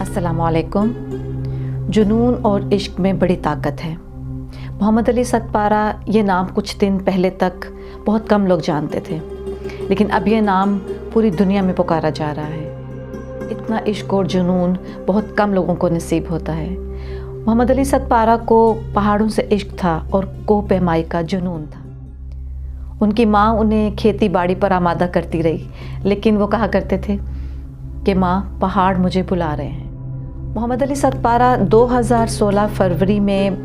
अस्सलाम वालेकुम। जुनून और इश्क में बड़ी ताकत है। मोहम्मद अली सतपारा ये नाम कुछ दिन पहले तक बहुत कम लोग जानते थे, लेकिन अब ये नाम पूरी दुनिया में पुकारा जा रहा है। इतना इश्क और जुनून बहुत कम लोगों को नसीब होता है। मोहम्मद अली सतपारा को पहाड़ों से इश्क था और कोह पैमाई का जुनून था। उनकी माँ उन्हें खेती बाड़ी पर आमादा करती रही, लेकिन वो कहा करते थे कि माँ, पहाड़ मुझे बुला रहे हैं। मोहम्मद अली सतपारा 2016 फरवरी में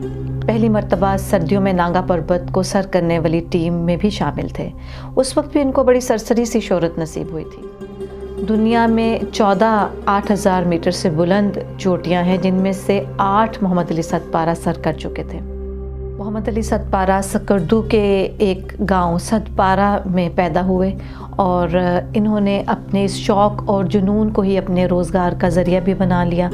पहली मर्तबा सर्दियों में नांगा पर्वत को सर करने वाली टीम में भी शामिल थे। उस वक्त भी इनको बड़ी सरसरी सी शोहरत नसीब हुई थी। दुनिया में 14,000 मीटर से बुलंद चोटियां हैं, जिनमें से 8 मोहम्मद अली सतपारा सर कर चुके थे। मोहम्मद अली सतपारा सकरदू के एक गांव सतपारा में पैदा हुए और इन्होंने अपने इस शौक़ और जुनून को ही अपने रोज़गार का ज़रिया भी बना लिया।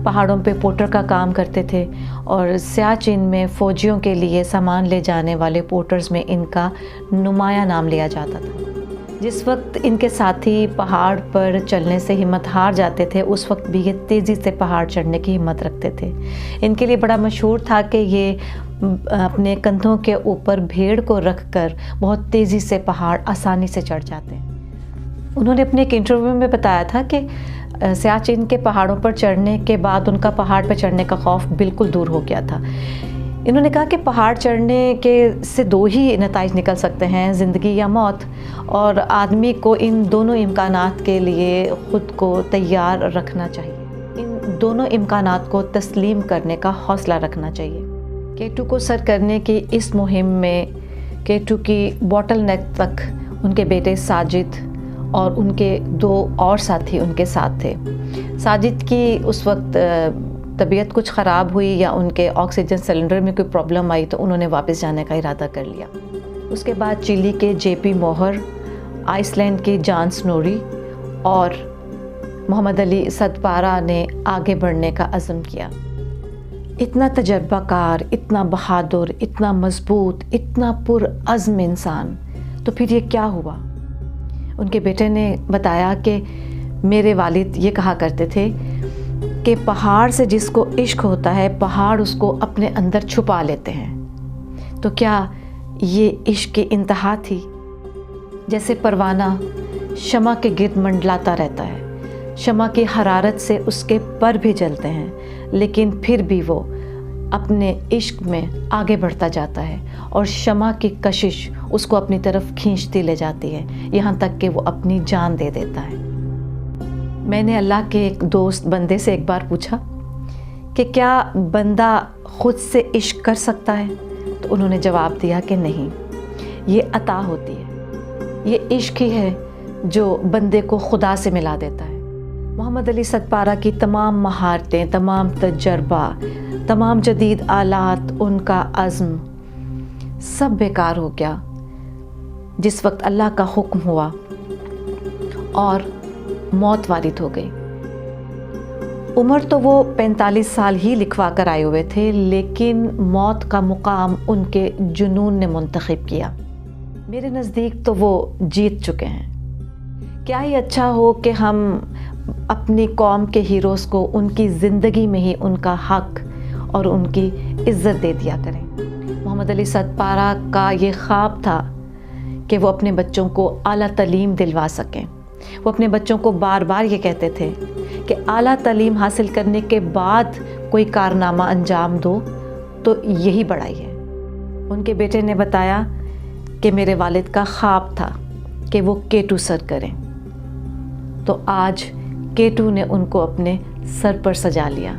पहाड़ों पे पोर्टर का काम करते थे और सियाचिन में फ़ौजियों के लिए सामान ले जाने वाले पोर्टर्स में इनका नुमाया नाम लिया जाता था। जिस वक्त इनके साथी पहाड़ पर चलने से हिम्मत हार जाते थे, उस वक्त भी ये तेज़ी से पहाड़ चढ़ने की हिम्मत रखते थे। इनके लिए बड़ा मशहूर था कि ये अपने कंधों के ऊपर भेड़ को रखकर बहुत तेज़ी से पहाड़ आसानी से चढ़ जाते हैं। उन्होंने अपने एक इंटरव्यू में बताया था कि सियाचिन के पहाड़ों पर चढ़ने के बाद उनका पहाड़ पर चढ़ने का खौफ बिल्कुल दूर हो गया था। इन्होंने कहा कि पहाड़ चढ़ने के से 2 ही नताइज निकल सकते हैं, ज़िंदगी या मौत, और आदमी को इन दोनों इम्कानात के लिए ख़ुद को तैयार रखना चाहिए। इन दोनों इम्कानात को तस्लीम करने का हौसला रखना चाहिए। K2 को सर करने की इस मुहिम में K2 की बॉटल नेक तक उनके बेटे साजिद और उनके 2 और साथी उनके साथ थे। साजिद की उस वक्त तबीयत कुछ ख़राब हुई या उनके ऑक्सीजन सिलेंडर में कोई प्रॉब्लम आई, तो उन्होंने वापस जाने का इरादा कर लिया। उसके बाद चिली के JP मोहर, आइसलैंड के जॉन स्नोरी और मोहम्मद अली सतपारा ने आगे बढ़ने का अज़्म किया। इतना तजर्बाकार, इतना बहादुर, इतना मजबूत, इतना पुरअज़्म इंसान, तो फिर ये क्या हुआ? उनके बेटे ने बताया कि मेरे वालिद ये कहा करते थे कि पहाड़ से जिसको इश्क होता है, पहाड़ उसको अपने अंदर छुपा लेते हैं। तो क्या ये इश्क की इंतहा थी? जैसे परवाना शमा के गिर्द मंडलाता रहता है, शमा की हरारत से उसके पर भी जलते हैं, लेकिन फिर भी वो अपने इश्क में आगे बढ़ता जाता है और शमा की कशिश उसको अपनी तरफ खींचती ले जाती है, यहाँ तक कि वो अपनी जान दे देता है। मैंने अल्लाह के एक दोस्त बंदे से एक बार पूछा कि क्या बंदा ख़ुद से इश्क कर सकता है? तो उन्होंने जवाब दिया कि नहीं, ये अता होती है, ये इश्क ही है जो बंदे को खुदा से मिला देता है। मोहम्मद अली सतपारा की तमाम महारतें, तमाम तजर्बा, तमाम जदीद आलात, उनका अज़्म सब बेकार हो गया जिस वक्त अल्लाह का हुक्म हुआ और मौत वारिद हो गई। उम्र तो वो 45 साल ही लिखवा कर आए हुए थे, लेकिन मौत का मुकाम उनके जुनून ने मुंतखब किया। मेरे नज़दीक तो वो जीत चुके हैं। क्या ही अच्छा हो कि हम अपनी कौम के हीरोज़ को उनकी ज़िंदगी में ही उनका हक़ और उनकी इज़्ज़त दे दिया करें। मोहम्मद अली सतपारा का ये ख्वाब था कि वो अपने बच्चों को आला तालीम दिलवा सकें। वो अपने बच्चों को बार बार ये कहते थे कि आला तालीम हासिल करने के बाद कोई कारनामा अंजाम दो तो यही बड़ाई है। उनके बेटे ने बताया कि मेरे वालिद का ख्वाब था कि वो K2 सर करें, तो आज K2 ने उनको अपने सर पर सजा लिया।